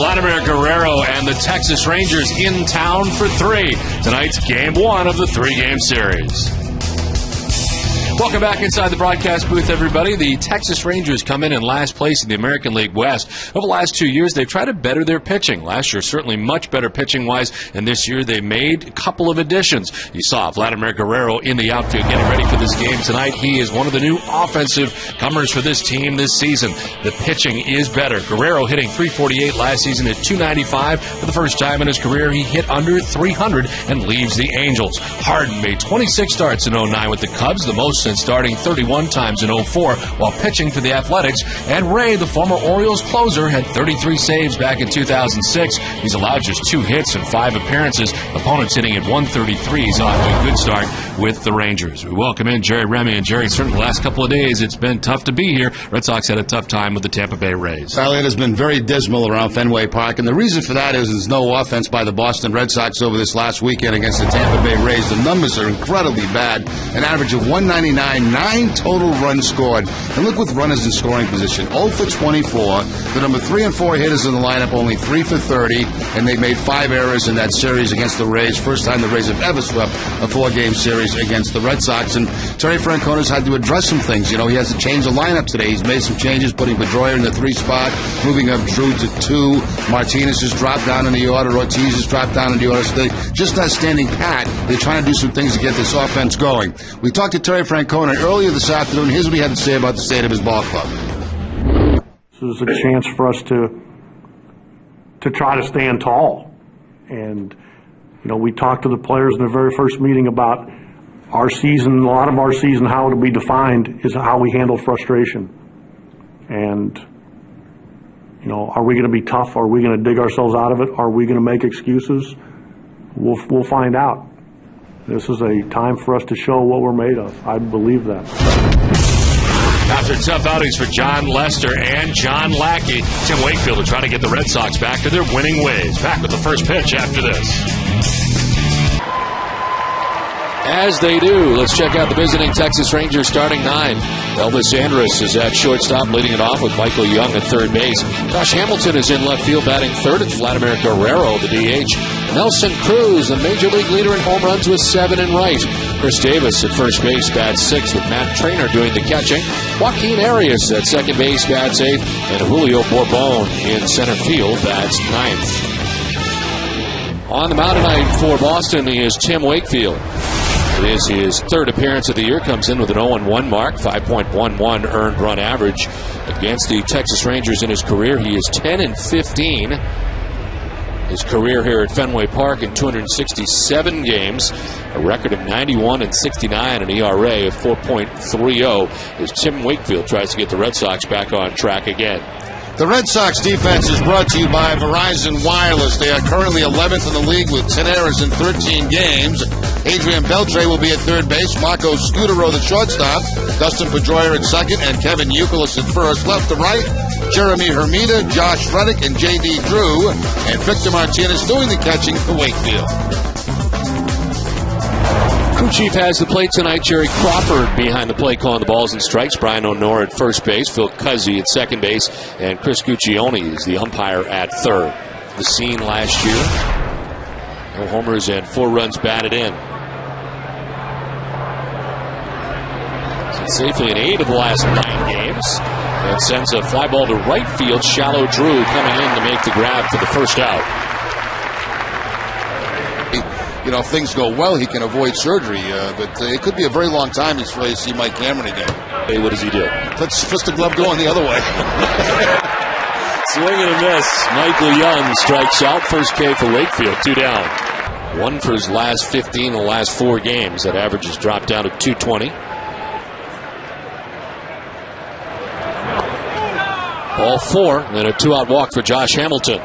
Vladimir Guerrero and the Texas Rangers in town for 3. Tonight's Game 1 of the 3-game series. Welcome back inside the broadcast booth, everybody. The Texas Rangers come in last place in the American League West. Over the last 2 years, they've tried to better their pitching. Last year, certainly much better pitching-wise, and this year they made a couple of additions. You saw Vladimir Guerrero in the outfield getting ready for this game tonight. He is one of the new offensive comers for this team this season. The pitching is better. Guerrero hitting .348 last season at .295. For the first time in his career, he hit under .300 and leaves the Angels. Harden made 26 starts in 09 with the Cubs, the most since starting 31 times in 04 while pitching for the Athletics. And Ray, the former Orioles closer, had 33 saves back in 2006. He's allowed just 2 hits in 5 appearances. Opponents hitting at .133. He's off to a good start with the Rangers. We welcome in Jerry Remy. And Jerry, certainly the last couple of days it's been tough to be here. Red Sox had a tough time with the Tampa Bay Rays. Well, it has been very dismal around Fenway Park, and the reason for that is there's no offense by the Boston Red Sox over this last weekend against the Tampa Bay Rays. The numbers are incredibly bad. An average of 199, 9 total runs scored. And look with runners in scoring position. 0 for 24. The number 3 and 4 hitters in the lineup, only 3 for 30. And they made 5 errors in that series against the Rays. First time the Rays have ever swept a 4-game series against the Red Sox. And Terry Francona's had to address some things. You know, he has to change the lineup today. He's made some changes, putting Pedroia in the 3 spot, moving up Drew to 2. Martinez has dropped down in the order. Ortiz has dropped down in the order. So they're just not standing pat. They're trying to do some things to get this offense going. We talked to Terry Francona earlier this afternoon. Here's what he had to say about the state of his ball club. This is a chance for us to try to stand tall. And, you know, we talked to the players in the very first meeting about our season. A lot of our season, how it'll be defined, is how we handle frustration. And, you know, are we going to be tough? Are we going to dig ourselves out of it? Are we going to make excuses? We'll find out. This is a time for us to show what we're made of. I believe that. After tough outings for John Lester and John Lackey, Tim Wakefield will try to get the Red Sox back to their winning ways. Back with the first pitch after this. As they do, let's check out the visiting Texas Rangers starting 9. Elvis Andrus is at shortstop, leading it off with Michael Young at third base. Josh Hamilton is in left field, batting third. It's Vladimir Guerrero, the DH. Nelson Cruz, the major league leader in home runs, with 7 in right. Chris Davis at first base, bats 6th, with Matt Traynor doing the catching. Joaquin Arias at second base, bats 8th. And Julio Bourbon in center field, bats 9th. On the mound tonight for Boston is Tim Wakefield. It is his 3rd appearance of the year. Comes in with an 0-1 mark, 5.11 earned run average against the Texas Rangers in his career. He is 10-15. His career here at Fenway Park in 267 games, a record of 91-69, an ERA of 4.30 as Tim Wakefield tries to get the Red Sox back on track again. The Red Sox defense is brought to you by Verizon Wireless. They are currently 11th in the league with 10 errors in 13 games. Adrian Beltre will be at third base, Marco Scutaro the shortstop, Dustin Pedroia at second, and Kevin Youkilis at first. Left to right, Jeremy Hermida, Josh Reddick, and J.D. Drew, and Victor Martinez doing the catching for Wakefield. Crew chief has the plate tonight. Jerry Crawford behind the plate calling the balls and strikes. Brian O'Nora at first base. Phil Cuzzi at second base. And Chris Guccione is the umpire at third. The scene last year. No homers and 4 runs batted in. So safely in 8 of the last 9 games. And sends a fly ball to right field. Shallow Drew coming in to make the grab for the first out. You know, if things go well, he can avoid surgery, but it could be a very long time before you see Mike Cameron again. Hey, what does he do? Puts the glove going the other way. Swing and a miss. Michael Young strikes out. First K for Wakefield, 2 down. 1 for his last 15 in the last 4 games. That average has dropped down to 220. Ball 4, and a 2-out walk for Josh Hamilton.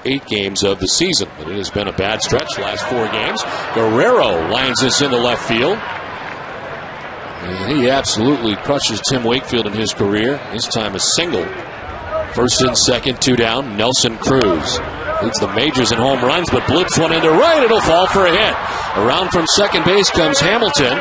8 games of the season, but it has been a bad stretch the last 4 games. Guerrero lines this into left field. And he absolutely crushes Tim Wakefield in his career. This time a single. First and second, 2 down. Nelson Cruz leads the majors in home runs, but blips one into right. It'll fall for a hit. Around from second base comes Hamilton.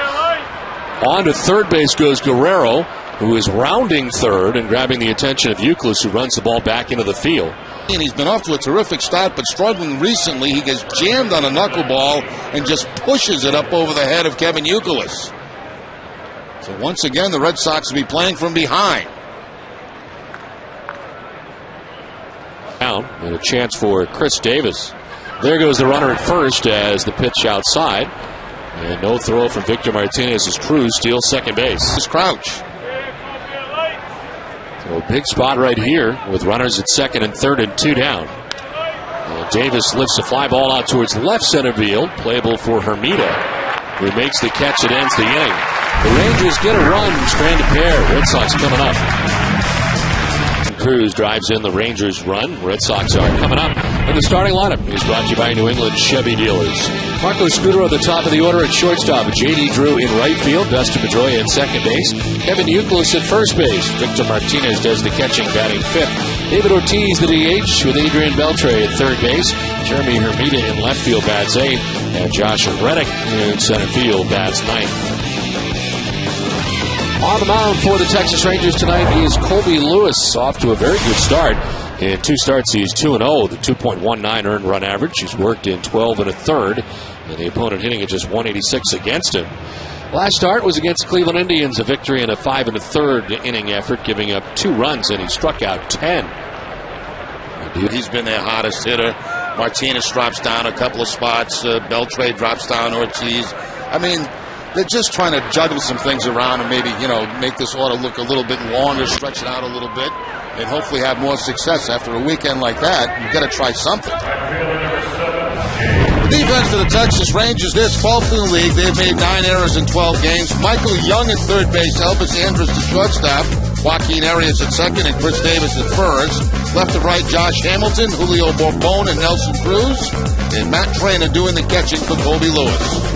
On to third base goes Guerrero. who is rounding third and grabbing the attention of Youkilis, who runs the ball back into the field. And he's been off to a terrific start, but struggling recently. He gets jammed on a knuckleball and just pushes it up over the head of Kevin Youkilis. So once again, the Red Sox will be playing from behind. Down, and a chance for Chris Davis. There goes the runner at first as the pitch outside. And no throw from Victor Martinez as Cruz steals second base. This Crouch. So a big spot right here with runners at second and third and 2 down. And Davis lifts a fly ball out towards left center field, playable for Hermida, who makes the catch that ends the inning. The Rangers get a run, stranded pair. Red Sox coming up. Cruz drives in the Rangers run. Red Sox are coming up. And the starting lineup is brought to you by New England Chevy Dealers. Marco Scudero at the top of the order at shortstop. J.D. Drew in right field. Dustin Pedroia at second base. Kevin Youkilis at first base. Victor Martinez does the catching, batting fifth. David Ortiz, the DH, with Adrian Beltre at third base. Jeremy Hermida in left field bats eighth. And Josh Reddick in center field bats ninth. On the mound for the Texas Rangers tonight is Colby Lewis, off to a very good start. In 2 starts, he's 2-0, the 2.19 earned run average. He's worked in 12 1/3, and the opponent hitting at just 186 against him. Last start was against Cleveland Indians, a victory in a 5 1/3 inning effort, giving up 2 runs, and he struck out 10. He's been their hottest hitter. Martinez drops down a couple of spots. Beltre drops down Ortiz. I mean, they're just trying to juggle some things around and maybe, make this order look a little bit longer, stretch it out a little bit, and hopefully have more success. After a weekend like that, you've got to try something. The defense of the Texas Rangers, they're 12th in the league. They've made 9 errors in 12 games. Michael Young at third base, Elvis Andrus at shortstop, Joaquin Arias at second, and Chris Davis at first. Left to right, Josh Hamilton, Julio Bourbon, and Nelson Cruz. And Matt Trainer doing the catching for Colby Lewis.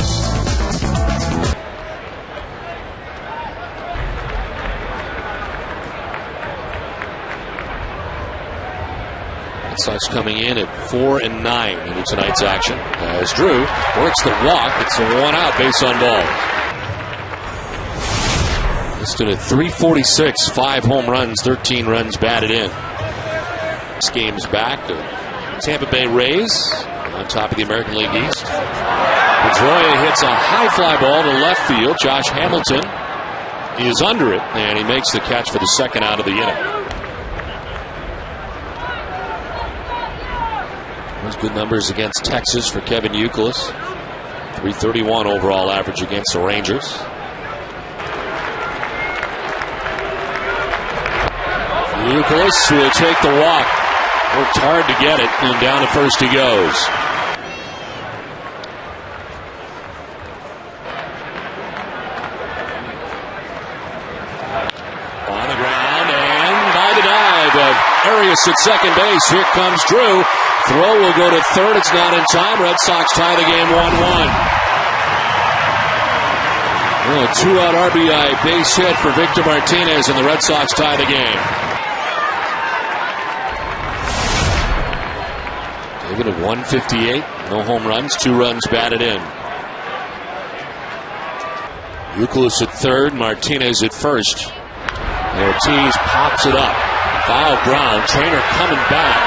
Sox coming in at 4-9 in tonight's action. As Drew works the walk, it's a 1-out base on ball. Listed at 346, 5 home runs, 13 runs batted in. This game's back to Tampa Bay Rays on top of the American League East. Pedroia hits a high fly ball to left field. Josh Hamilton is under it, and he makes the catch for the second out of the inning. Those good numbers against Texas for Kevin Youkilis. 331 overall average against the Rangers. Youkilis will take the walk. Worked hard to get it, and down to first he goes. On the ground, and by the dive of Arias at second base. Here comes Drew. Throw will go to third. It's not in time. Red Sox tie the game 1-1. A 2-out RBI base hit for Victor Martinez, and the Red Sox tie the game. David at 158. No home runs. 2 runs batted in. Youkilis at third. Martinez at first. And Ortiz pops it up. Foul ground. Trainer coming back.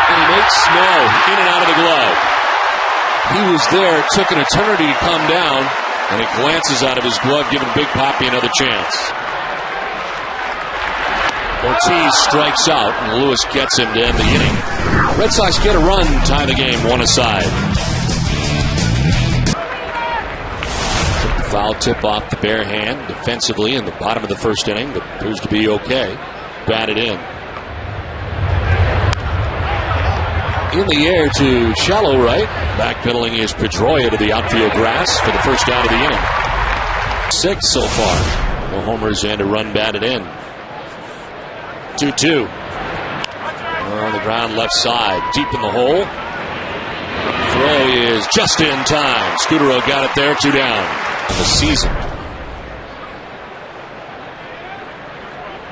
And he makes snow in and out of the glove. He was there, took an eternity to come down, and it glances out of his glove, giving Big Papi another chance. Ortiz strikes out, and Lewis gets him to end the inning. Red Sox get a run, tie the game, 1 aside. Took the foul tip off the bare hand defensively in the bottom of the first inning, but appears to be okay. Batted in. In the air to shallow right. Backpedaling is Pedroia to the outfield grass for the first out of the inning. 6 so far. No homers and a run batted in. 2-2. On the ground left side. Deep in the hole. Throw is just in time. Scudero got it there. 2 down. The season.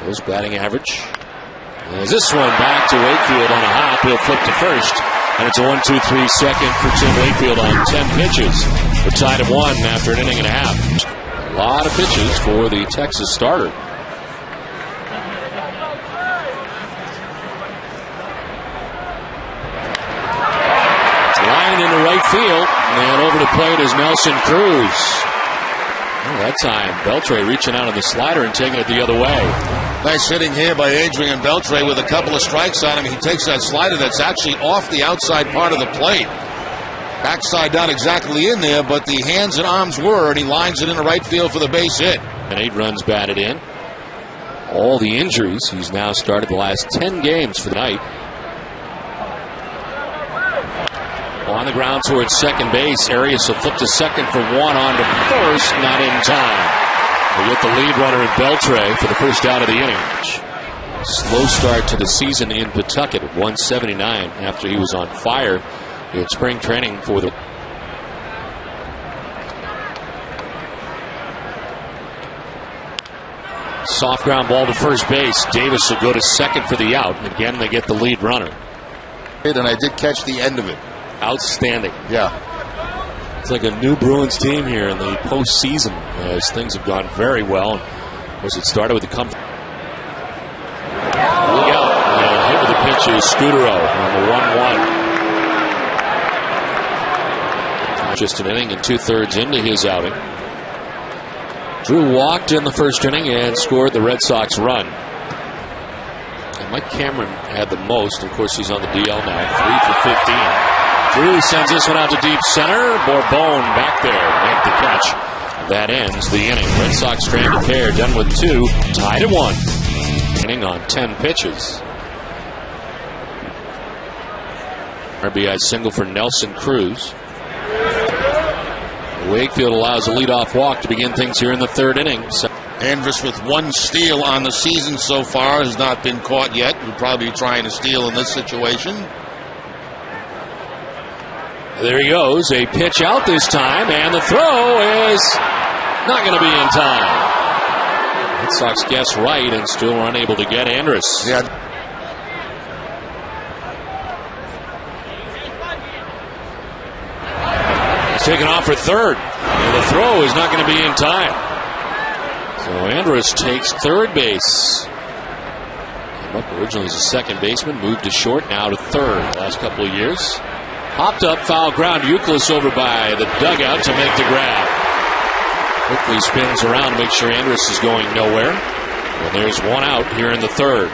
Those batting average. As this one back to Wakefield on a hop, he'll flip to first. And it's a 1-2-3 second for Tim Wakefield on 10 pitches. We're tied at 1 after an inning and a half. A lot of pitches for the Texas starter. Line into right field, and over the plate is Nelson Cruz. Well, that time, Beltre reaching out on the slider and taking it the other way. Nice hitting here by Adrian Beltre with a couple of strikes on him. He takes that slider that's actually off the outside part of the plate. Backside not exactly in there, but the hands and arms were, and he lines it into right field for the base hit. And 8 runs batted in. All the injuries. He's now started the last 10 games for the night. On the ground towards second base. Arias will flip to second for one, on to first, not in time. They get the lead runner in Beltre for the first out of the inning. Slow start to the season in Pawtucket at 179 after he was on fire in spring training for the soft ground ball to first base. Davis will go to second for the out. Again, they get the lead runner. And I did catch the end of it. Outstanding. Yeah. It's like a new Bruins team here in the postseason as things have gone very well. Of course, it started with the comfort. Look out. And hit with the pitch is Scudero on the 1-1. Just an inning and 2/3 into his outing. Drew walked in the first inning and scored the Red Sox run. And Mike Cameron had the most. Of course, he's on the DL now. 3 for 15. Drew sends this one out to deep center. Bourbon back there. Make the catch. That ends the inning. Red Sox stranded pair done with 2. Tied at 1. Inning on 10 pitches. RBI single for Nelson Cruz. Wakefield allows a leadoff walk to begin things here in the 3rd inning. Andrus with 1 steal on the season so far has not been caught yet. We'll probably be trying to steal in this situation. There he goes. A pitch out this time, and the throw is not going to be in time. Red Sox guess right and still unable to get Andrus. Yeah. He's taken off for third, and the throw is not going to be in time. So Andrus takes third base. Came up originally as a second baseman, moved to short, now to third last couple of years. Hopped up, foul ground. Youkilis over by the dugout to make the grab. Quickly spins around to make sure Andrus is going nowhere. And there's one out here in the 3rd.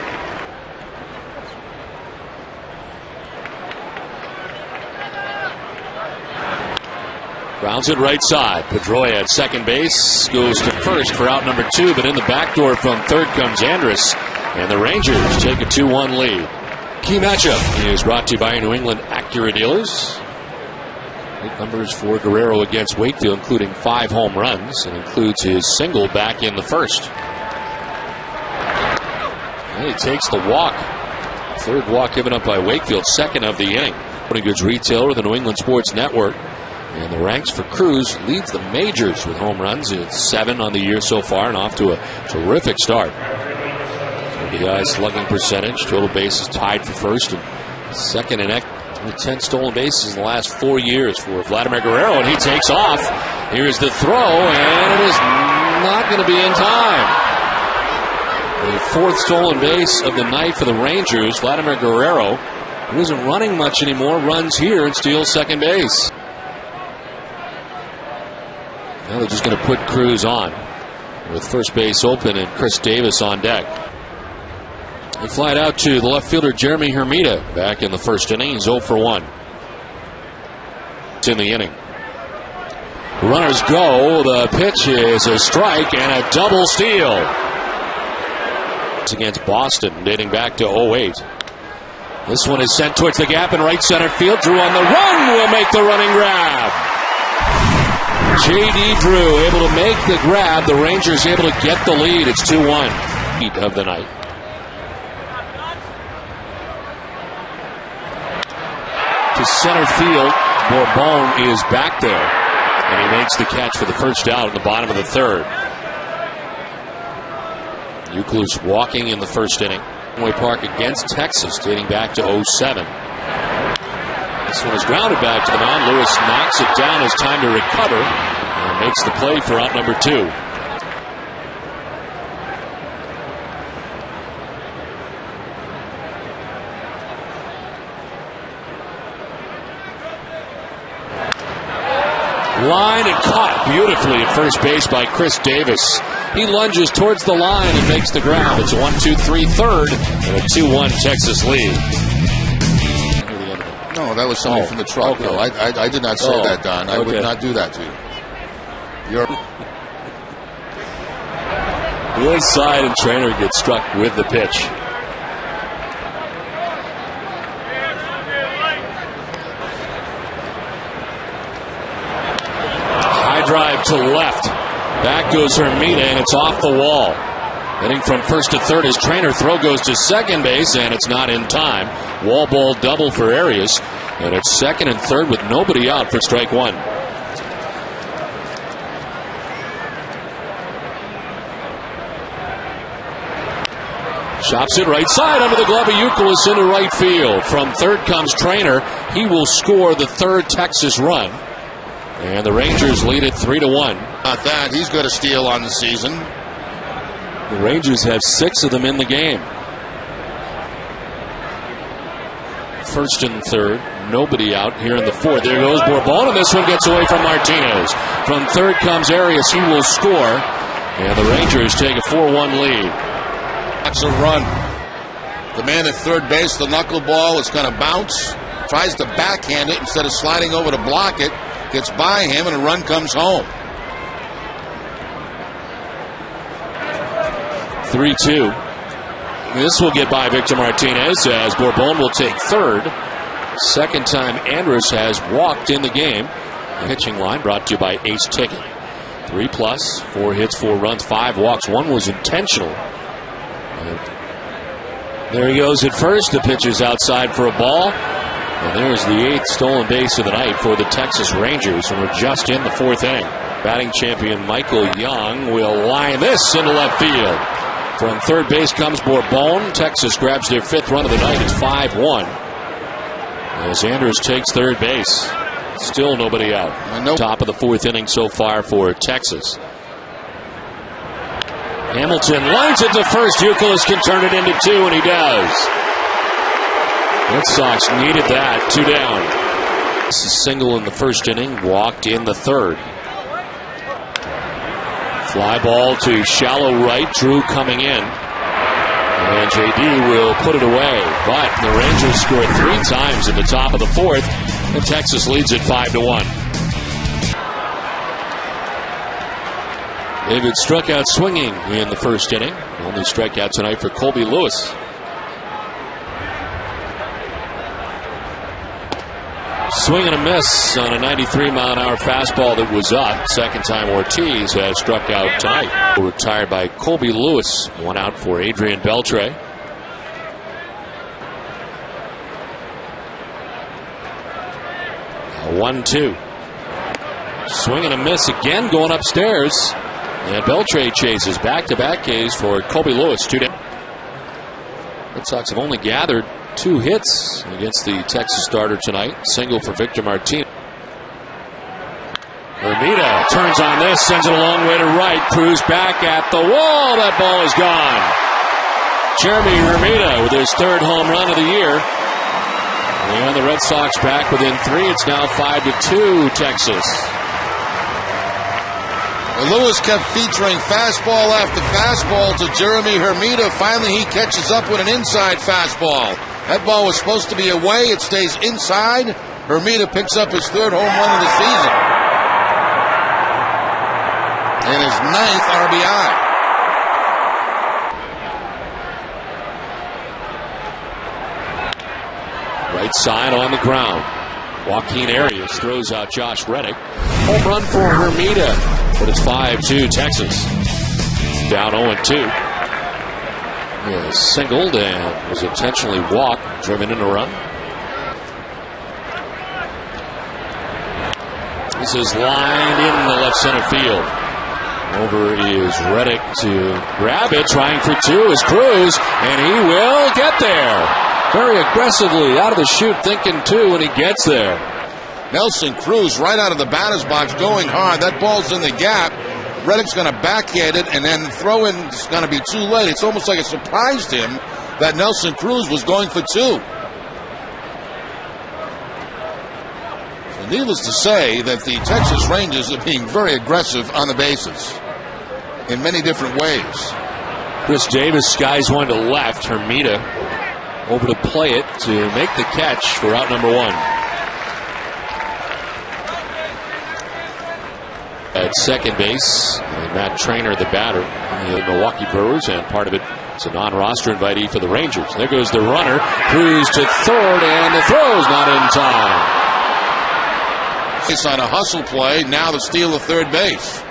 Grounds it right side. Pedroia at second base. Goes to first for out number 2, but in the back door from third comes Andrus. And the Rangers take a 2-1 lead. Key matchup is brought to you by New England Acura dealers. Great numbers for Guerrero against Wakefield, including 5 home runs, and includes his single back in the 1st. And he takes the walk. 3rd walk given up by Wakefield, 2nd of the inning. Sporting goods retailer, the New England Sports Network. And the ranks for Cruz leads the majors with home runs. It's 7 on the year so far and off to a terrific start. RBI slugging percentage, total bases tied for first and second in 10 stolen bases in the last 4 years for Vladimir Guerrero, and he takes off. Here's the throw, and it is not going to be in time. The 4th stolen base of the night for the Rangers. Vladimir Guerrero, who isn't running much anymore, runs here and steals second base. Now they're just going to put Cruz on with first base open and Chris Davis on deck. They fly it out to the left fielder Jeremy Hermida back in the 1st inning. He's 0 for 1. It's in the inning. Runners go. The pitch is a strike and a double steal. It's against Boston dating back to 08. This one is sent towards the gap in right center field. Drew on the run will make the running grab. J.D. Drew able to make the grab. The Rangers able to get the lead. It's 2-1. Lead of the night. To center field. Bourbon is back there. And he makes the catch for the first out in the bottom of the 3rd. Youkilis walking in the 1st inning. Fenway Park against Texas dating back to 07. This one is grounded back to the mound. Lewis knocks it down as time to recover and makes the play for out number 2. Line and caught beautifully at first base by Chris Davis. He lunges towards the line and makes the grab. It's a 1-2-3 third and a 2-1 Texas lead. No, that was somebody from the truck. Okay. No, I did not say that, Don. I would not do that to you. You're The inside, and Trainer gets struck with the pitch. High drive to left. Back goes Hermida, and it's off the wall. Hitting from first to third as Trainer throw goes to second base, and it's not in time. Wall ball double for Arias, and it's second and third with nobody out for strike one. Chops it right side under the glove of Youkilis into right field. From third comes Trainer. He will score the third Texas run. And the Rangers lead it 3-1. not that. He's got a steal on the season. The Rangers have 6 of them in the game. First and third. Nobody out here in the fourth. There goes Bourbon, and this one gets away from Martinez. From third comes Arias. He will score. And the Rangers take a 4-1 lead. That's a run. The man at third base, the knuckleball is going to bounce. Tries to backhand it instead of sliding over to block it. Gets by him, and a run comes home. 3-2. This will get by Victor Martinez as Bourbon will take third. Second time Andrus has walked in the game. The pitching line brought to you by Ace Ticket. 3+, 4 hits, 4 runs, 5 walks. 1 was intentional. And there he goes at first. The pitch is outside for a ball. And there's the 8th stolen base of the night for the Texas Rangers. And we're just in the 4th inning. Batting champion Michael Young will line this into left field. From third base comes Bourbon. Texas grabs their 5th run of the night. It's 5-1. As Andrus takes third base. Still nobody out. Top of the 4th inning so far for Texas. Hamilton lines it to first. Youkilis can turn it into 2, and he does. Red Sox needed that. 2 down. This is single in the first inning. Walked in the third. Fly ball to shallow right. Drew coming in. And JD will put it away. But the Rangers scored 3 times in the top of the 4th. And Texas leads it 5-1. David struck out swinging in the first inning. Only strikeout tonight for Colby Lewis. Swing and a miss on a 93-mile-an-hour fastball that was up. Second time Ortiz has struck out tonight. Retired by Colby Lewis. 1 out for Adrian Beltre. A 1-2. Swing and a miss again going upstairs. And Beltre chases back-to-back Ks for Colby Lewis. 2 down. Red Sox have only gathered 2 hits against the Texas starter tonight. Single for Victor Martinez. Hermida turns on this, sends it a long way to right. Cruz back at the wall. That ball is gone. Jeremy Hermida with his 3rd home run of the year. And the Red Sox back within 3. It's now 5-2 Texas. Lewis kept featuring fastball after fastball to Jeremy Hermida. Finally, he catches up with an inside fastball. That ball was supposed to be away. It stays inside. Hermida picks up his 3rd home run of the season. And his 9th RBI. Right side on the ground. Joaquin Arias throws out Josh Reddick. Home run for Hermida. But it's 5-2 Texas. Down 0-2. He singled and was intentionally walked, driven in a run. This is lined in the left center field. Over is Reddick to grab it. Trying for 2 is Cruz, and he will get there. Very aggressively out of the chute, thinking 2, and he gets there. Nelson Cruz right out of the batter's box going hard. That ball's in the gap. Reddick's going to backhand it, and then throw in is going to be too late. It's almost like it surprised him that Nelson Cruz was going for 2. So Needless to say that the Texas Rangers are being very aggressive on the bases in many different ways. Chris Davis skies one to left. Hermida over to play it to make the catch for out number one. At second base, Matt Trainer, the batter, the Milwaukee Brewers, and part of it is a non-roster invitee for the Rangers. There goes the runner. Cruz to third, and the throw's not in time. It's on a hustle play, now the steal of third base.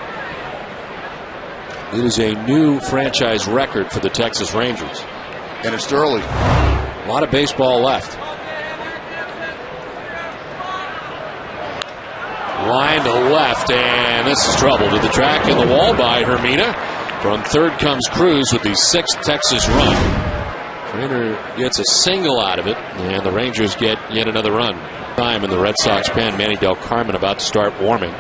It is a new franchise record for the Texas Rangers. And it's early. A lot of baseball left. Line to left, and this is trouble to the track and the wall by Hermida. From third comes Cruz with the sixth Texas run. Trainer gets a single out of it, and the Rangers get yet another run. Time in the Red Sox pen. Manny Del Carmen about to start warming.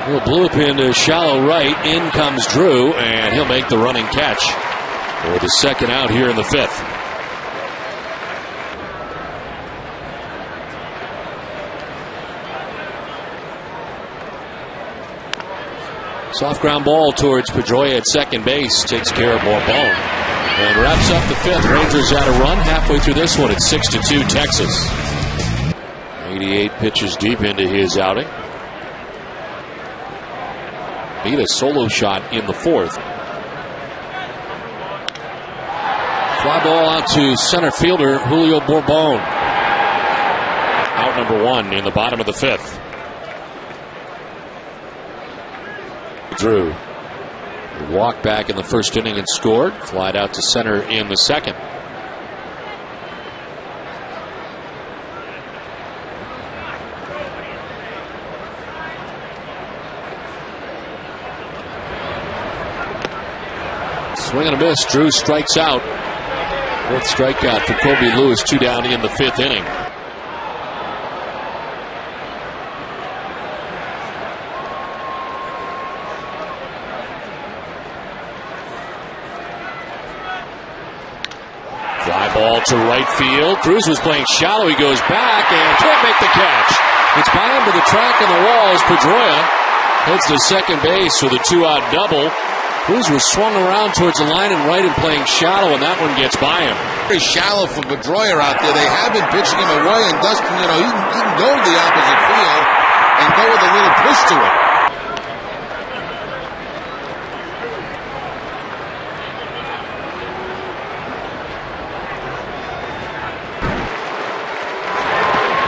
Little blew up into shallow right. In comes Drew, and he'll make the running catch for the second out here in the fifth. Soft ground ball towards Pedroia at second base. Takes care of Bourbon. And wraps up the fifth. Rangers out a run halfway through this one. It's 6-2 Texas. 88 pitches deep into his outing. Need a solo shot in the fourth. Fly ball out to center fielder Julio Bourbon. Out number one in the bottom of the fifth. Drew walked back in the first inning and scored. Flied out to center in the second. Swing and a miss. Drew strikes out. Fourth strikeout for Kobe Lewis. 2 down in the fifth inning. Fly ball to right field. Cruz was playing shallow. He goes back and can't make the catch. It's by him to the track and the wall as Pedroia heads to second base with a 2-out double. Cruz was swung around towards the line and right and playing shallow, and that one gets by him. Very shallow for Pedroia out there. They have been pitching him away, and Dustin, he can go to the opposite field and go with a little push to it.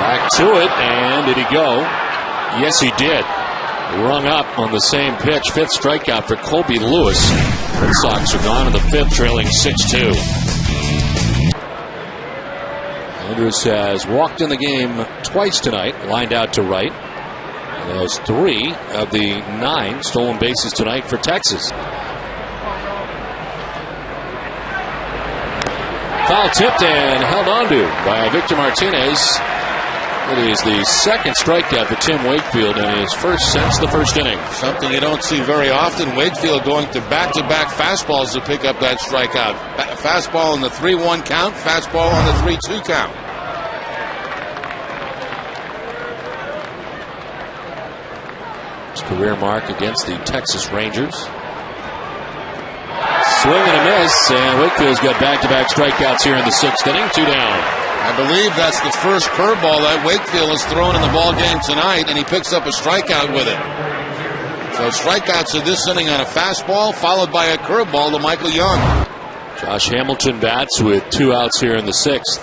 Back to it, and did he go? Yes, he did. Rung up on the same pitch. Fifth strikeout for Kobe Lewis. Red Sox are gone in the fifth, trailing 6-2. Andrus has walked in the game twice tonight, lined out to right. And has 3 of the 9 stolen bases tonight for Texas. Foul tipped and held onto by Victor Martinez. It is the second strikeout for Tim Wakefield and his first since the first inning. Something you don't see very often. Wakefield going to back-to-back fastballs to pick up that strikeout. Fastball on the 3-1 count, fastball on the 3-2 count. His career mark against the Texas Rangers. Swing and a miss, and Wakefield's got back-to-back strikeouts here in the sixth inning. 2 down. I believe that's the first curveball that Wakefield has thrown in the ball game tonight, and he picks up a strikeout with it. So strikeouts of this inning on a fastball, followed by a curveball to Michael Young. Josh Hamilton bats with 2 outs here in the sixth.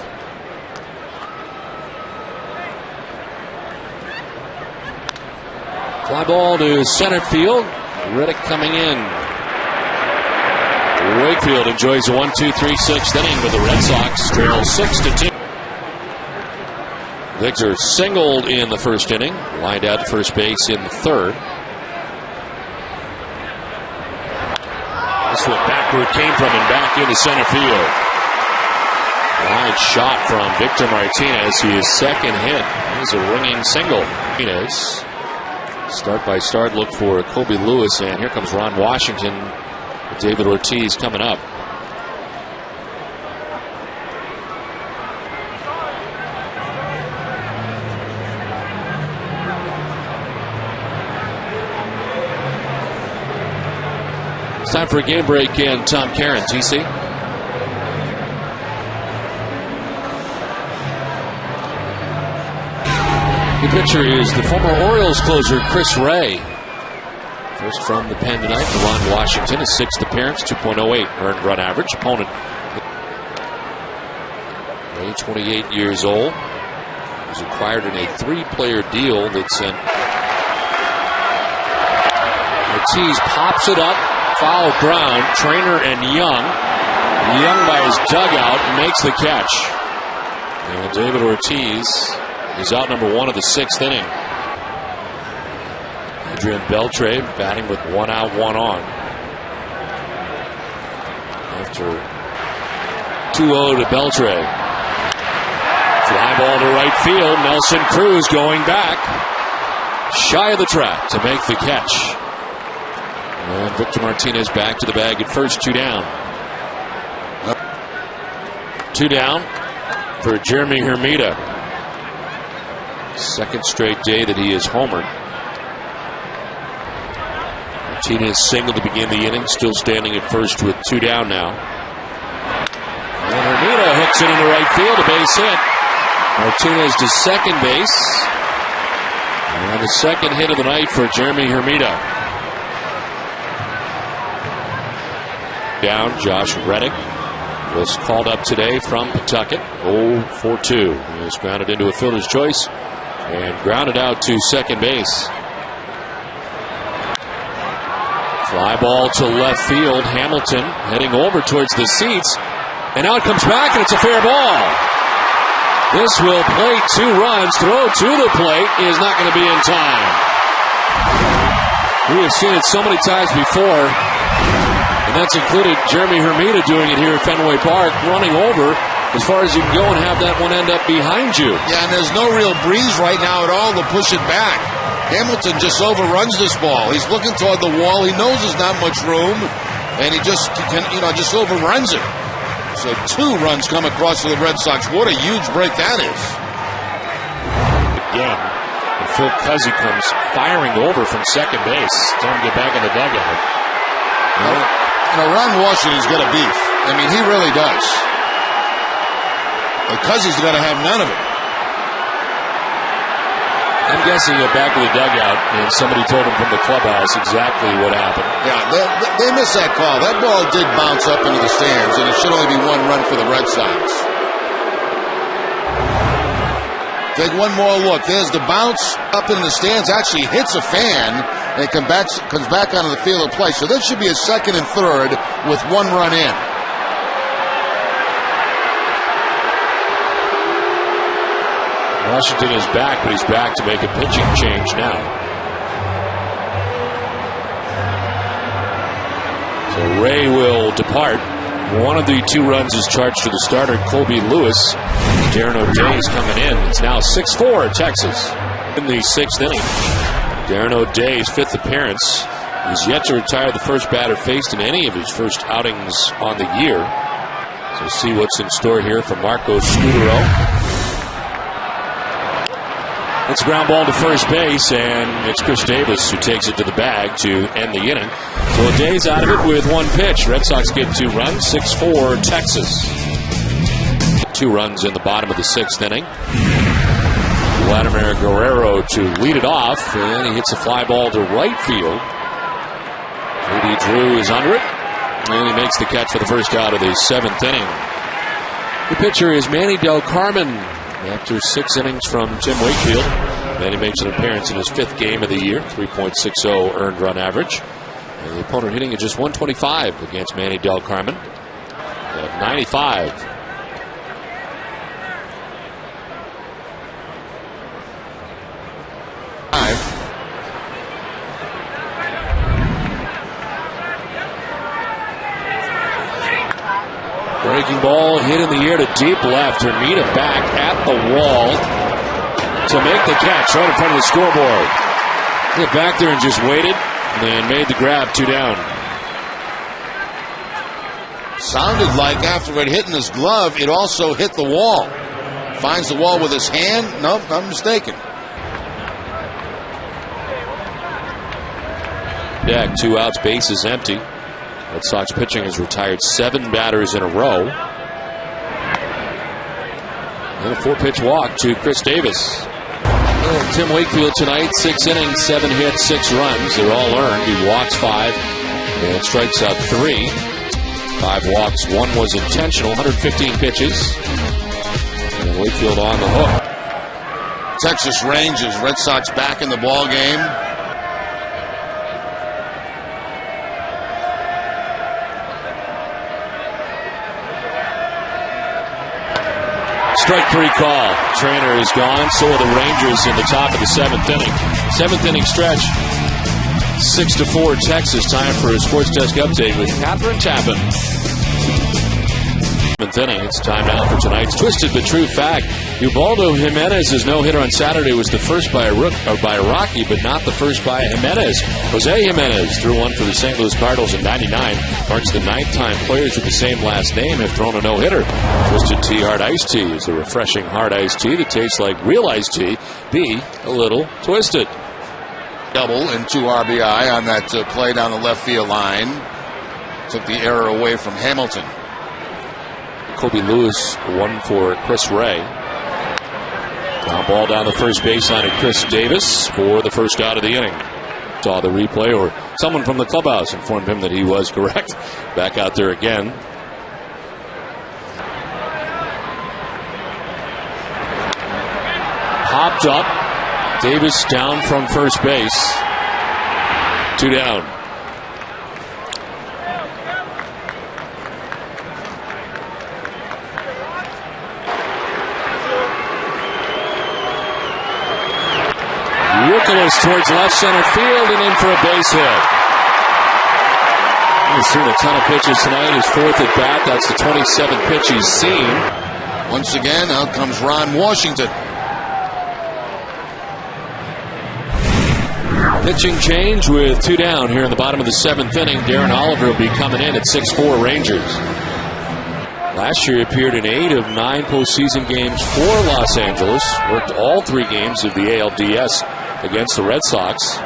Fly ball to center field. Riddick coming in. Wakefield enjoys a 1-2-3 sixth inning with the Red Sox trail 6-2. Victor singled in the first inning, lined out to first base in the third. This one backward came from and back into center field. Wide shot from Victor Martinez, his second hit. He's a ringing single. Martinez Start by start look for Colby Lewis, and here comes Ron Washington with David Ortiz coming up. It's time for a game break, and Tom Caron, TC. The pitcher is the former Orioles closer, Chris Ray. First from the pen tonight for Ron Washington, his 6th appearance, 2.08 earned run average. Opponent, Ray, 28 years old. He was acquired in a 3-player deal that sent Ortiz pops it up, foul ground. Trainer and Young by his dugout makes the catch. And David Ortiz is out number 1 of the 6th inning. Adrian Beltre batting with 1 out, 1 on. After 2-0 to Beltre. Fly ball to right field. Nelson Cruz going back. Shy of the track to make the catch. And Victor Martinez back to the bag at first, 2 down. 2 down for Jeremy Hermida. 2nd straight day that he has homered. Martinez singled to begin the inning, still standing at first with 2 down now. And Hermida hooks it into right field, a base hit. Martinez to second base. And the 2nd hit of the night for Jeremy Hermida. Down, Josh Reddick was called up today from Pawtucket. 0-for-2. He was grounded into a fielder's choice and grounded out to second base. Fly ball to left field. Hamilton heading over towards the seats. And out comes back, and it's a fair ball. This will plate 2 runs. Throw to the plate is not going to be in time. We have seen it so many times before. And that's included Jeremy Hermida doing it here at Fenway Park, running over as far as you can go and have that one end up behind you. Yeah, and there's no real breeze right now at all to push it back. Hamilton just overruns this ball. He's looking toward the wall. He knows there's not much room, and he just overruns it. So 2 runs come across to the Red Sox. What a huge break that is. Again, and Phil Cuzzy comes firing over from second base. Time to get back in the dugout. Ron Washington's got a beef. I mean, he really does. But Cuzzy's got to have none of it. I'm guessing he got back to the dugout, and somebody told him from the clubhouse exactly what happened. Yeah, they missed that call. That ball did bounce up into the stands, and it should only be 1 run for the Red Sox. Take one more look. There's the bounce up in the stands. Actually hits a fan, and it comes back onto the field of play. So this should be a 2nd and 3rd with 1 run in. Washington is back, but he's back to make a pitching change now. So Ray will depart. 1 of the 2 runs is charged to the starter, Colby Lewis. Darren O'Day is coming in. It's now 6-4 Texas in the 6th inning. Darren O'Day's 5th appearance. He's yet to retire the first batter faced in any of his first outings on the year. So see what's in store here for Marco Scudero. It's a ground ball to first base, and it's Chris Davis who takes it to the bag to end the inning. So O'Day's out of it with 1 pitch. Red Sox get 2 runs, 6-4 Texas. 2 runs in the bottom of the 6th inning. Vladimir Guerrero to lead it off, and he hits a fly ball to right field. J.D. Drew is under it, and he makes the catch for the first out of the 7th inning. The pitcher is Manny Del Carmen. After 6 innings from Tim Wakefield, Manny makes an appearance in his 5th game of the year, 3.60 earned run average. And the opponent hitting at just 125 against Manny Del Carmen at 95. Breaking ball hit in the air to deep left. Hermida back at the wall to make the catch right in front of the scoreboard. Hit back there and just waited and made the grab. 2 down. Sounded like after it hit in his glove, it also hit the wall. Finds the wall with his hand. Nope, I'm mistaken. Deck, 2 outs, base is empty. Red Sox pitching has retired 7 batters in a row. And a 4-pitch walk to Chris Davis. Tim Wakefield tonight, 6 innings, 7 hits, 6 runs. They're all earned. He walks 5 and strikes out 3. 5 walks, 1 was intentional, 115 pitches. And Wakefield on the hook. Texas Rangers, Red Sox back in the ball game. Strike 3 call. Trainer is gone. So are the Rangers in the top of the 7th inning. 7th inning stretch. 6-4 Texas. Time for a Sports Desk update with Catherine Tappan. 7th inning. It's time now for tonight's Twisted but True Fact. Ubaldo Jimenez's no-hitter on Saturday was the first by a Rocky, but not the first by a Jimenez. Jose Jimenez threw one for the St. Louis Cardinals in '99. Marks the 9th time players with the same last name have thrown a no-hitter. Twisted Tea Hard Iced Tea is a refreshing hard iced tea that tastes like real iced tea. Be a little twisted. Double and 2 RBI on that play down the left field line. Took the error away from Hamilton. Kobe Lewis, 1 for Chris Ray. Ground ball down the first baseline at Chris Davis for the first out of the inning. Saw the replay, or someone from the clubhouse informed him that he was correct. Back out there again. Popped up. Davis down from first base. 2 down. Youkilis towards left center field and in for a base hit. He's seen a ton of pitches tonight. His 4th at bat. That's the 27th pitch he's seen. Once again, out comes Ron Washington. Pitching change with 2 down here in the bottom of the 7th inning. Darren Oliver will be coming in at 6'4" Rangers. Last year he appeared in 8 of 9 postseason games for Los Angeles. Worked all 3 games of the ALDS against the Red Sox.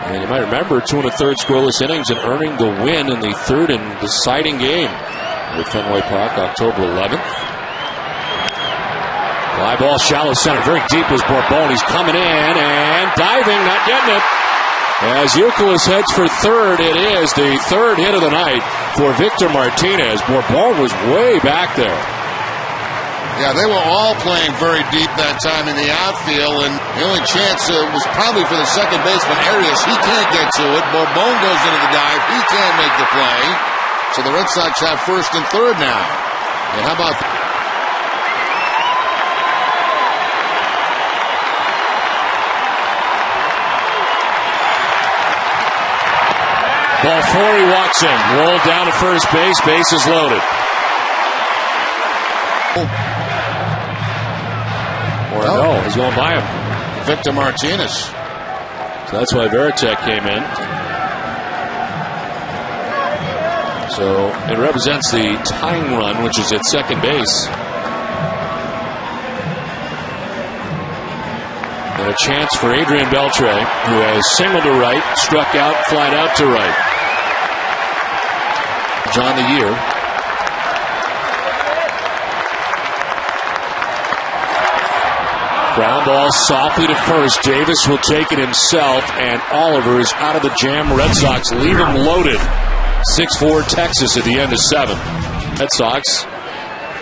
And you might remember 2 1/3 scoreless innings and earning the win in the 3rd and deciding game at Fenway Park, October 11th. Fly ball shallow center. Very deep was Bourbon. He's coming in and diving, not getting it. As Youkilis heads for 3rd, it is the 3rd hit of the night for Victor Martinez. Bourbon was way back there. Yeah, they were all playing very deep that time in the outfield, and the only chance was probably for the second baseman, Arias. He can't get to it. Bourbon goes into the dive. He can't make the play. So the Red Sox have 1st and 3rd now. And how about Ball 4, he walks in. Rolled down to first base. Base is loaded. Or no, he's going by him. Victor Martinez? So that's why Veritek came in. So it represents the tying run, which is at second base. And a chance for Adrian Beltre, who has singled to right, struck out, flied out to right. John the Year. Ground ball softly to first. Davis will take it himself, and Oliver is out of the jam. Red Sox leave him loaded. 6-4 Texas at the end of 7. Red Sox,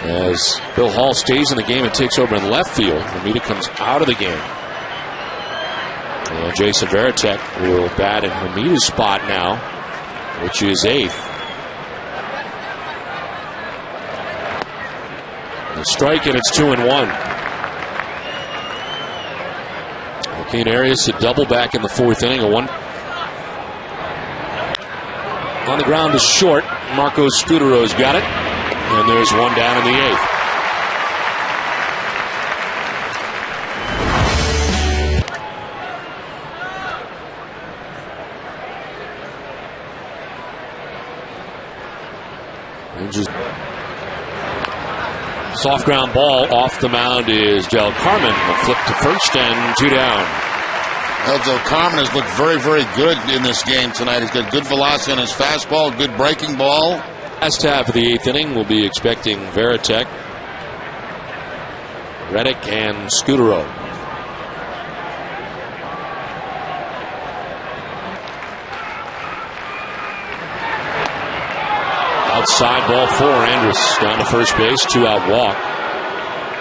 as Bill Hall stays in the game and takes over in left field. Ramita comes out of the game. And Jason Veritek will bat in Ramita's spot now, which is 8th. A strike, and it's 2-1. Joaquin Arias a double back in the 4th inning. A 1 on the ground is short. Marco Scudero's got it, and there's 1 down in the 8th. Soft ground ball off the mound is Del Carmen. A flip to first and 2 down. Del Carmen has looked very, very good in this game tonight. He's got good velocity on his fastball, good breaking ball. Last half of the 8th inning, we'll be expecting Varitek, Reddick, and Scutaro. Outside ball 4. Andrus down to first base, 2-out walk.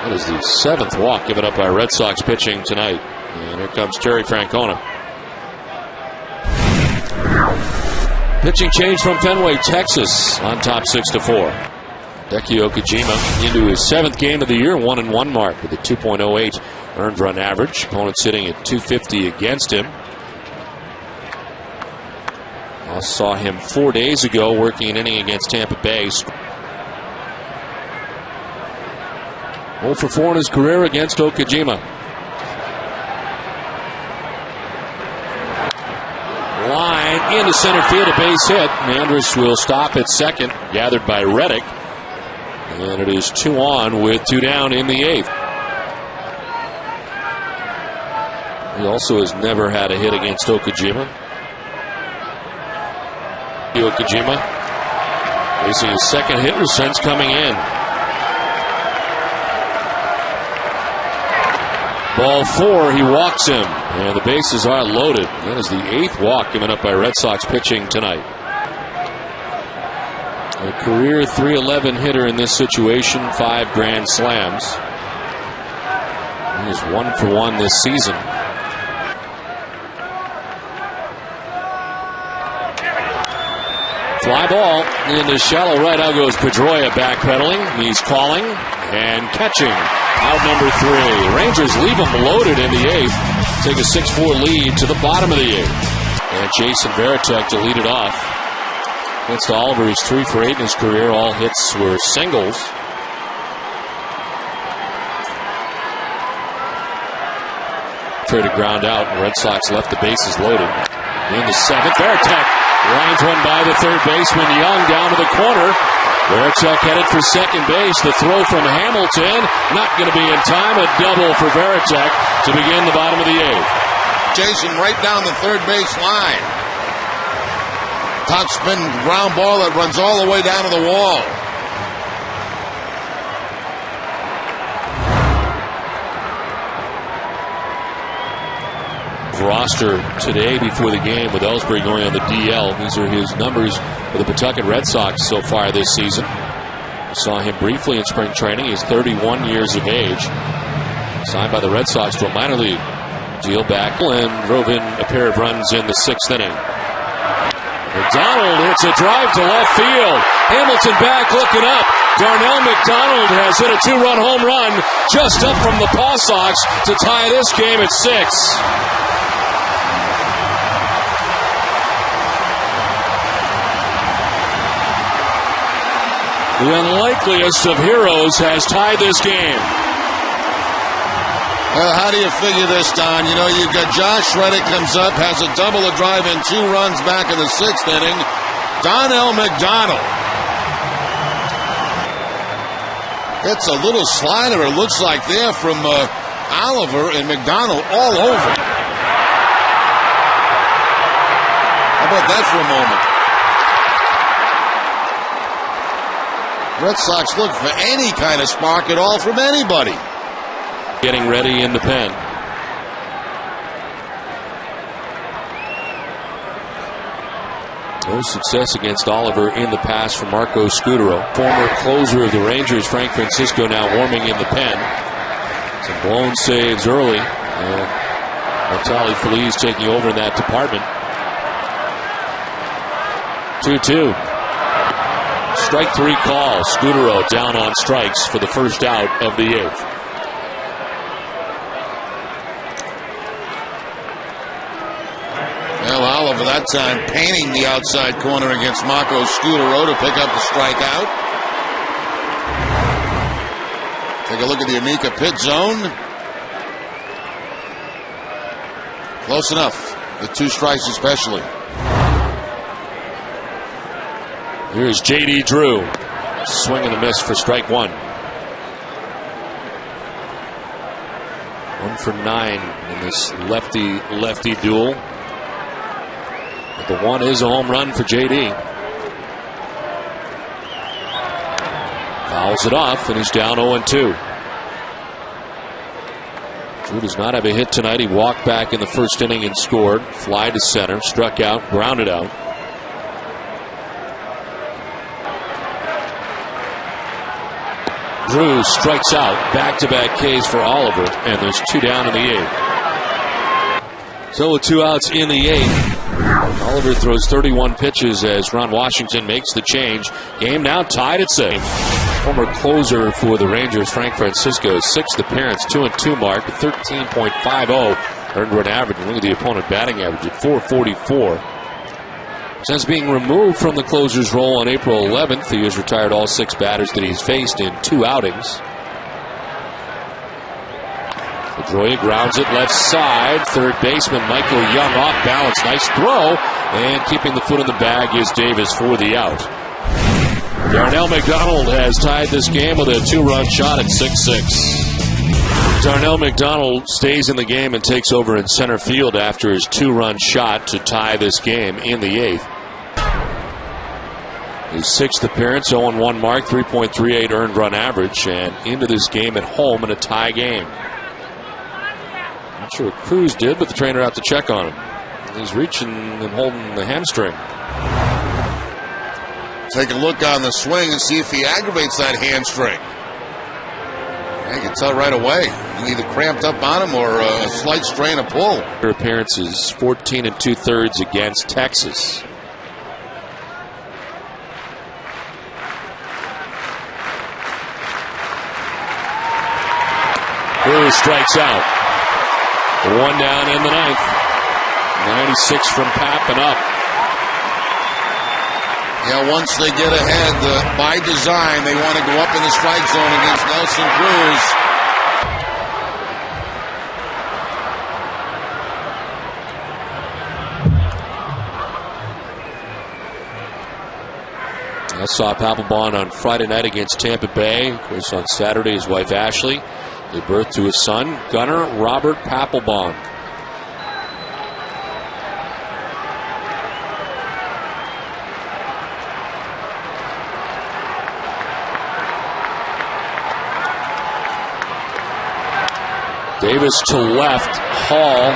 That is the 7th walk given up by Red Sox pitching tonight. And here comes Terry Francona. Pitching change from Fenway, Texas, on top 6-4. Hideki Okajima into his 7th game of the year, 1-1 mark with a 2.08 earned run average. Opponent sitting at 250 against him. I saw him 4 days ago working an inning against Tampa Bay. 0 for 4 in his career against Okajima. Line into center field, a base hit. Andrus will stop at second, gathered by Reddick. And it is 2 on with 2 down in the 8th. He also has never had a hit against Okajima. Okajima facing his 2nd hitter since coming in. Ball 4, he walks him, and the bases are loaded. That is the 8th walk given up by Red Sox pitching tonight. A career .311 hitter in this situation, 5 grand slams. He is 1 for 1 this season. Fly ball into shallow right. Out goes Pedroia backpedaling. He's calling and catching. Out number 3. Rangers leave him loaded in the 8th. Take a 6-4 lead to the bottom of the 8th. And Jason Varitek to lead it off. Against Oliver, he's 3 for 8 in his career. All hits were singles. Tried to ground out, and Red Sox left the bases loaded. In the 7th, Varitek lines one by the third baseman Young down to the corner. Varitek headed for second base. The throw from Hamilton, not going to be in time. A double for Varitek to begin the bottom of the 8th. Jason right down the third base line. Top spin ground ball that runs all the way down to the wall. Roster today before the game with Ellsbury going on the DL. These are his numbers for the Pawtucket Red Sox so far this season. We saw him briefly in spring training. He's 31 years of age. Signed by the Red Sox to a minor league deal back and drove in a pair of runs in the 6th inning. McDonald hits a drive to left field. Hamilton back looking up. Darnell McDonald has hit a 2-run home run just up from the Paw Sox to tie this game at 6. The unlikeliest of heroes has tied this game. Well, how do you figure this, Don? You know, you've got Josh Reddick comes up, has a double, a drive, and 2 runs back in the 6th inning. Darnell McDonald gets a little slider, it looks like, there from Oliver, and McDonald all over. How about that for a moment? Red Sox look for any kind of spark at all from anybody. Getting ready in the pen. No success against Oliver in the past from Marco Scutaro. Former closer of the Rangers, Frank Francisco, now warming in the pen. Some blown saves early. And Natali Feliz taking over in that department. 2-2. Strike 3 call. Scutaro down on strikes for the first out of the 8th. Well, Oliver that time painting the outside corner against Marco Scutaro to pick up the strikeout. Take a look at the Amica pit zone. Close enough. The 2 strikes especially. Here's J.D. Drew. Swing and a miss for strike 1. 1 for 9 in this lefty duel. But the one is a home run for JD. Fouls it off, and he's down 0-2. Drew does not have a hit tonight. He walked back in the first inning and scored. Fly to center, struck out, grounded out. Drew strikes out. Back-to-back Ks for Oliver, and there's 2 down in the 8th. So with 2 outs in the 8th, Oliver throws 31 pitches as Ron Washington makes the change. Game now tied at 6. Former closer for the Rangers, Frank Francisco's 6th appearance, 2-2 mark, 13.50 earned run average. Look at the opponent batting average at .444. Since being removed from the closer's role on April 11th, he has retired all 6 batters that he's faced in 2 outings. Pedroia grounds it left side. Third baseman Michael Young off balance. Nice throw. And keeping the foot in the bag is Davis for the out. Darnell McDonald has tied this game with a 2-run shot at 6-6. Darnell McDonald stays in the game and takes over in center field after his 2-run shot to tie this game in the 8th. His 6th appearance, 0-1 mark, 3.38 earned run average, and into this game at home in a tie game. Not sure what Cruz did, but the trainer out to check on him. He's reaching and holding the hamstring. Take a look on the swing and see if he aggravates that hamstring. You can tell right away. Either cramped up on him or a slight strain of pull. Her appearances 14 2/3 against Texas. Cruz strikes out. 1 down in the 9th. 96 from Pappen up. Yeah, once they get ahead, by design, they want to go up in the strike zone against Nelson Cruz. I saw Papelbon on Friday night against Tampa Bay. Of course, on Saturday, his wife Ashley gave birth to his son, Gunnar Robert Papelbon. Davis to left. Hall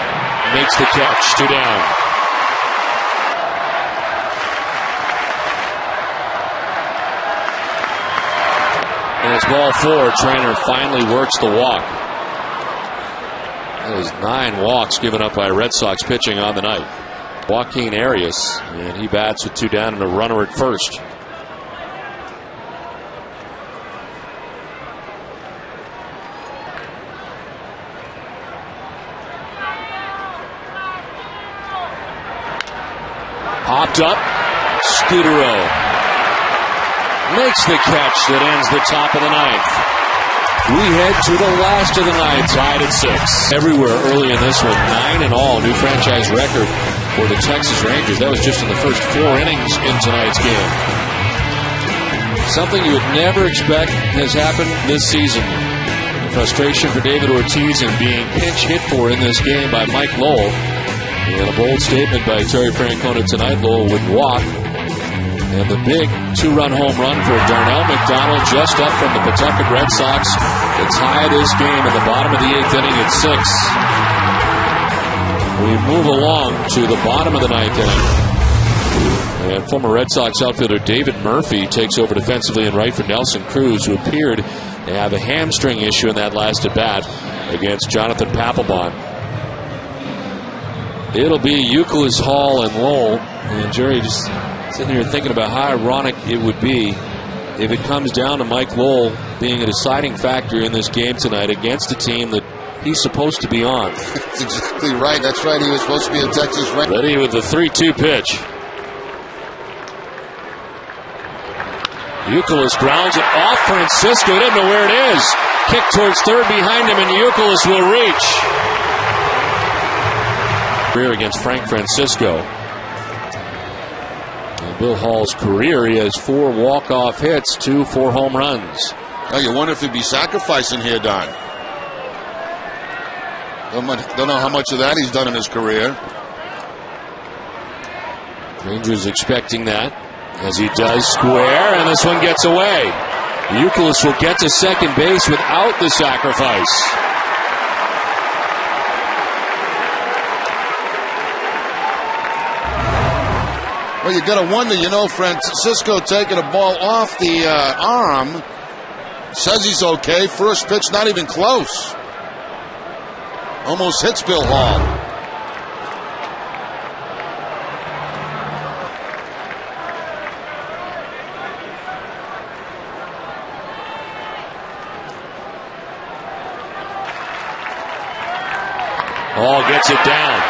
makes the catch. 2 down. And it's ball 4. Trainer finally works the walk. That is 9 walks given up by Red Sox pitching on the night. Joaquin Arias, and he bats with 2 down and a runner at first. Popped up. Scudero makes the catch that ends the top of the 9th. We head to the last of the 9th, tied at 6. Everywhere early in this one, 9 in all, new franchise record for the Texas Rangers. That was just in the first 4 innings in tonight's game. Something you would never expect has happened this season. The frustration for David Ortiz and being pinch hit for in this game by Mike Lowell. And a bold statement by Terry Francona tonight. Lowell would walk. And the big 2-run home run for Darnell McDonald just up from the Pawtucket Red Sox to tie this game at the bottom of the 8th inning at 6. We move along to the bottom of the 9th inning. And former Red Sox outfielder David Murphy takes over defensively in right for Nelson Cruz, who appeared to have a hamstring issue in that last at-bat against Jonathan Papelbon. It'll be Youkilis, Hall, and Lowell. And Jerry just sitting here thinking about how ironic it would be if it comes down to Mike Lowell being a deciding factor in this game tonight against a team that he's supposed to be on. That's exactly right. That's right. He was supposed to be a Texas Ranger. Ready with the 3-2 pitch. Youkilis grounds it off Francisco. He doesn't know where it is. Kick towards third behind him, and Youkilis will reach. Career against Frank Francisco. In Bill Hall's career, he has 4 walk-off hits, 2 4 home runs. Oh, you wonder if he'd be sacrificing here, Don. Don't know how much of that he's done in his career. Rangers expecting that as he does square, and this one gets away. Youkilis will get to second base without the sacrifice. Well, you got to wonder, Francisco taking a ball off the arm. Says he's okay. First pitch, not even close. Almost hits Bill Hall. Hall gets it down.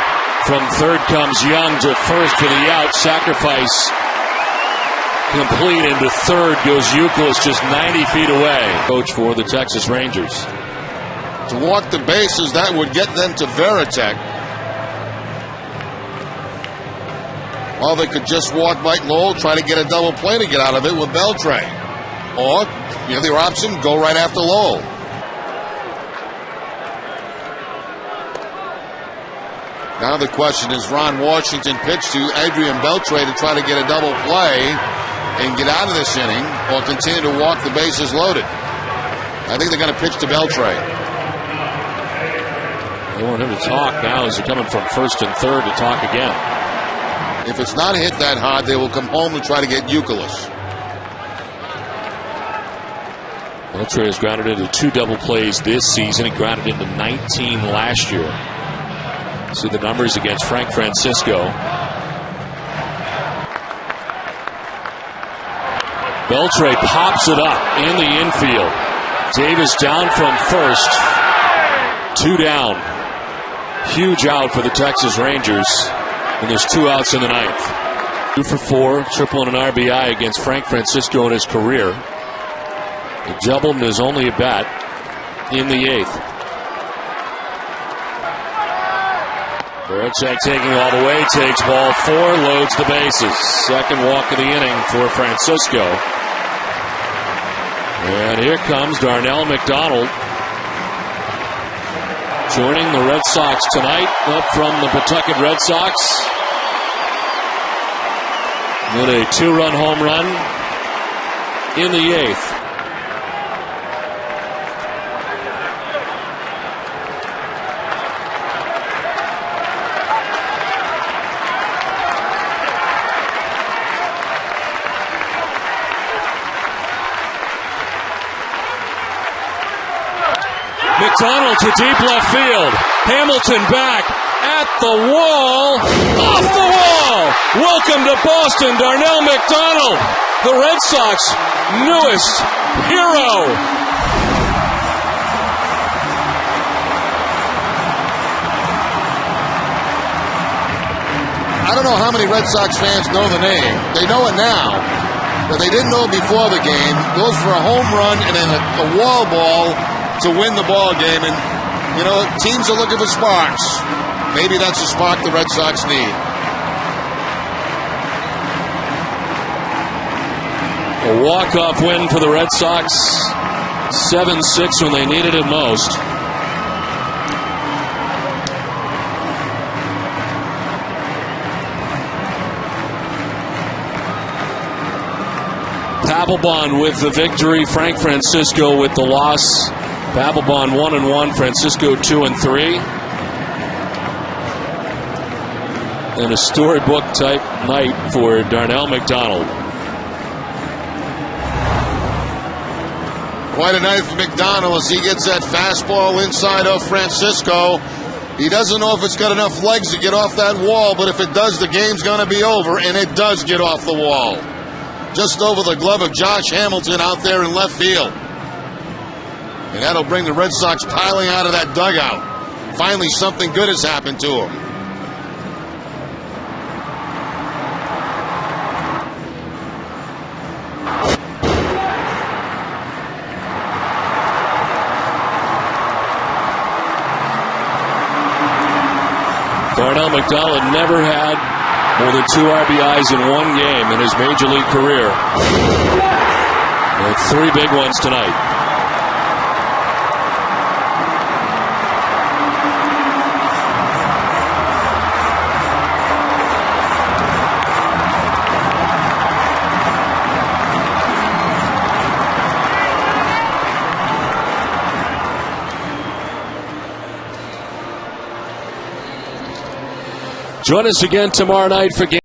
From third comes Young to first for the out. Sacrifice complete, into third goes Youkilis, just 90 feet away. Coach for the Texas Rangers. To walk the bases, that would get them to Varitek. Or they could just walk Mike Lowell, try to get a double play to get out of it with Beltre. Or, the other option, go right after Lowell. Now the question is, Ron Washington pitch to Adrian Beltre to try to get a double play and get out of this inning, or continue to walk the bases loaded. I think they're going to pitch to Beltre. They want him to talk now as they're coming from first and third to talk again. If it's not hit that hard, they will come home and try to get Youkilis. Beltre has grounded into 2 double plays this season. He grounded into 19 last year. See the numbers against Frank Francisco. Beltre pops it up in the infield. Davis down from first. 2 down. Huge out for the Texas Rangers. And there's 2 outs in the 9th. 2 for 4, triple and an RBI against Frank Francisco in his career. He doubled in his only at bat in the 8th. Varitek taking all the way, takes ball 4, loads the bases. Second walk of the inning for Francisco. And here comes Darnell McDonald, joining the Red Sox tonight, up from the Pawtucket Red Sox. With a 2-run home run in the 8th. McDonald to deep left field. Hamilton back at the wall. Off the wall. Welcome to Boston, Darnell McDonald, the Red Sox newest hero. I don't know how many Red Sox fans know the name. They know it now, but they didn't know it before the game. Goes for a home run and then a wall ball to win the ball game. And, teams are looking for sparks. Maybe that's a spark the Red Sox need. A walk-off win for the Red Sox. 7-6 when they needed it most. Papelbon with the victory. Frank Francisco with the loss. Papelbon 1-1. Francisco 2-3. And a storybook type night for Darnell McDonald. Quite a night for McDonald as he gets that fastball inside of Francisco. He doesn't know if it's got enough legs to get off that wall, but if it does, the game's going to be over, and it does get off the wall. Just over the glove of Josh Hamilton out there in left field. And that'll bring the Red Sox piling out of that dugout. Finally, something good has happened to them. Darnell McDonald never had more than 2 RBIs in one game in his major league career. And 3 big ones tonight. Join us again tomorrow night for game.